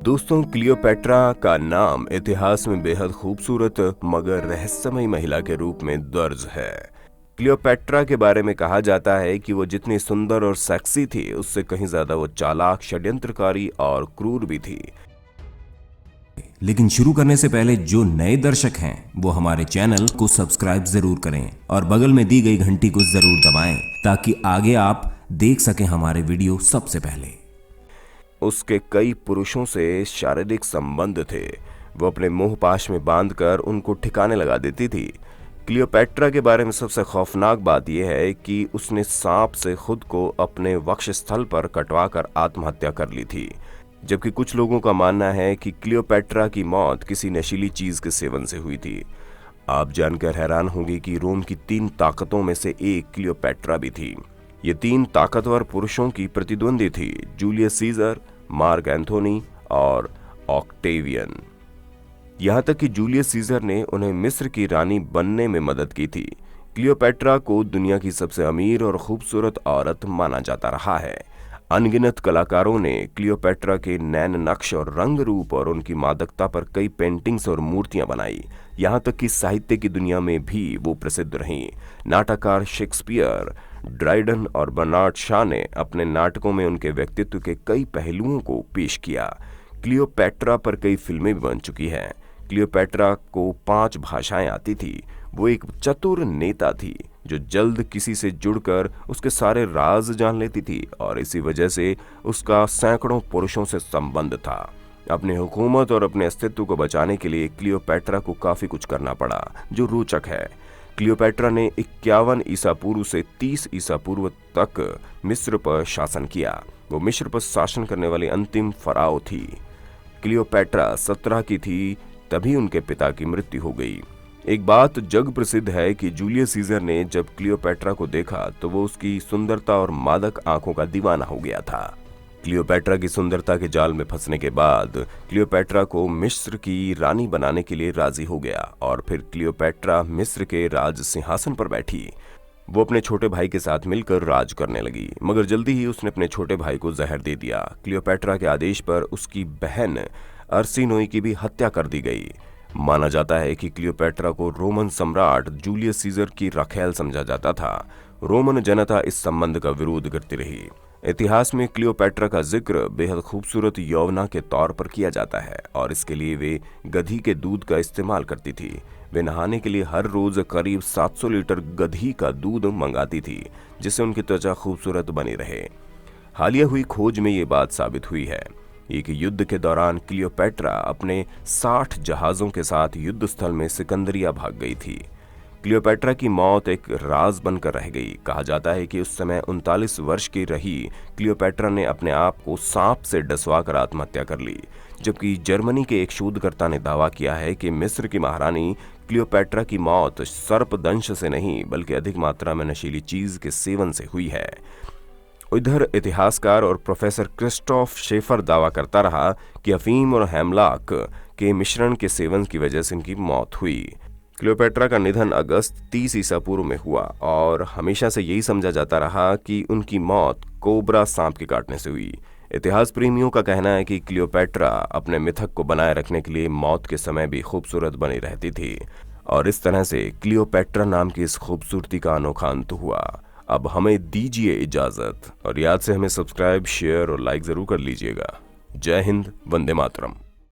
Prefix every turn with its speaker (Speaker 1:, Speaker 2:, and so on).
Speaker 1: दोस्तों, क्लियोपेट्रा का नाम इतिहास में बेहद खूबसूरत मगर रहस्यमयी महिला के रूप में दर्ज है। क्लियोपेट्रा के बारे में कहा जाता है कि वो जितनी सुंदर और सेक्सी थी, उससे कहीं ज्यादा वो चालाक, षड्यंत्रकारी और क्रूर भी थी।
Speaker 2: लेकिन शुरू करने से पहले जो नए दर्शक हैं वो हमारे चैनल को सब्सक्राइब जरूर करें और बगल में दी गई घंटी को जरूर दबाएं ताकि आगे आप देख सकें हमारे वीडियो सबसे पहले।
Speaker 1: उसके कई पुरुषों से शारीरिक संबंध थे। वो अपने मुंह पाश में बांधकर उनको ठिकाने लगा देती थी। क्लियोपेट्रा के बारे में सबसे खौफनाक बात यह है कि उसने सांप से खुद को अपने वक्षस्थल पर कटवाकर आत्महत्या कर ली थी, जबकि कुछ लोगों का मानना है कि क्लियोपेट्रा की मौत किसी नशीली चीज के सेवन से हुई थी। आप जानकर हैरान होंगे कि रोम की 3 ताकतों में से एक क्लियोपेट्रा भी थी। ये 3 ताकतवर पुरुषों की प्रतिद्वंदी थी: जूलियस सीजर, मार्क एंथोनी और ऑक्टेवियन। यहां तक कि जूलियस सीजर ने उन्हें मिस्र की रानी बनने में मदद की थी। क्लियोपेट्रा को दुनिया की सबसे अमीर और खूबसूरत औरत माना जाता रहा है। अनगिनत कलाकारों ने क्लियोपेट्रा के नैन नक्श और रंग रूप और उनकी मादकता पर कई पेंटिंग्स और मूर्तियां बनाई। यहां तक कि साहित्य की दुनिया में भी वो प्रसिद्ध रहीं। नाटककार शेक्सपियर, ड्राइडन और बर्नार्ड शॉ ने अपने नाटकों में उनके व्यक्तित्व के कई पहलुओं को पेश किया। क्लियोपेट्रा पर कई फिल्में भी बन चुकी हैं। क्लियोपेट्रा को 5 भाषाएं आती थी। वो एक चतुर नेता थी जो जल्द किसी से जुड़कर उसके सारे राज जान लेती थी और इसी वजह से उसका सैकड़ों पुरुषों से संबंध था। अपनी हुकूमत और अपने अस्तित्व को बचाने के लिए क्लियोपेट्रा को काफी कुछ करना पड़ा, जो रोचक है। क्लियोपेट्रा ने 51 ईसा पूर्व से 30 ईसा पूर्व तक मिस्र पर शासन किया। वो मिस्र पर शासन करने वाली अंतिम फराओ थी। क्लियोपेट्रा 17 की थी तभी उनके पिता की मृत्यु हो गई। एक बात जग प्रसिद्ध है कि जूलियस सीजर ने जब क्लियोपेट्रा को देखा तो वो उसकी सुंदरता और मादक आंखों का दीवाना हो गया था। क्लियोपेट्रा की सुंदरता के जाल में फंसने के बाद क्लियोपेट्रा को मिस्र की रानी बनाने के लिए राजी हो गया और फिर क्लियोपेट्रा मिस्र के राज सिंहासन पर बैठी। वो अपने छोटे भाई के साथ मिलकर राज करने लगी, मगर जल्दी ही उसने अपने छोटे भाई को जहर दे दिया। क्लियोपेट्रा के आदेश पर उसकी बहन अर्सिनोई की भी हत्या कर दी गई। माना जाता है कि क्लियोपेट्रा को रोमन सम्राट जूलियस सीजर की रखैल समझा जाता था। रोमन जनता इस संबंध का विरोध करती रही। इतिहास में क्लियोपेट्रा का जिक्र बेहद खूबसूरत यौवना के तौर पर किया जाता है और इसके लिए वे गधी के दूध का इस्तेमाल करती थी। वे नहाने के लिए हर रोज करीब 700 लीटर गधी का दूध मंगाती थी, जिससे उनकी त्वचा खूबसूरत बनी रहे। हालिया हुई खोज में ये बात साबित हुई है। एक युद्ध के दौरान क्लियोपेट्रा अपने 60 जहाजों के साथ युद्ध स्थल में सिकंदरिया भाग गई थी। क्लियोपेट्रा की मौत एक राज बनकर रह गई। कहा जाता है कि उस समय 39 वर्ष की रही क्लियोपेट्रा ने अपने आप को सांप से डसवाकर आत्महत्या कर ली, जबकि जर्मनी के एक शोधकर्ता ने दावा किया है कि मिस्र की महारानी क्लियोपेट्रा की मौत सर्पदंश से नहीं बल्कि अधिक मात्रा में नशीली चीज के सेवन से हुई है। इधर इतिहासकार और प्रोफेसर क्रिस्टोफ शेफर दावा करता रहा कि अफीम और हेमलॉक के मिश्रण के सेवन की वजह से इनकी मौत हुई। क्लियोपेट्रा का निधन अगस्त 30 ईसा पूर्व में हुआ और हमेशा से यही समझा जाता रहा कि उनकी मौत कोबरा सांप के काटने से हुई। इतिहास प्रेमियों का कहना है कि क्लियोपेट्रा अपने मिथक को बनाए रखने के लिए मौत के समय भी खूबसूरत बनी रहती थी और इस तरह से क्लियोपेट्रा नाम की इस खूबसूरती का अनोखा अंत हुआ। अब हमें दीजिए इजाजत और याद से हमें सब्सक्राइब, शेयर और लाइक जरूर कर लीजिएगा। जय हिंद, वंदे मातरम।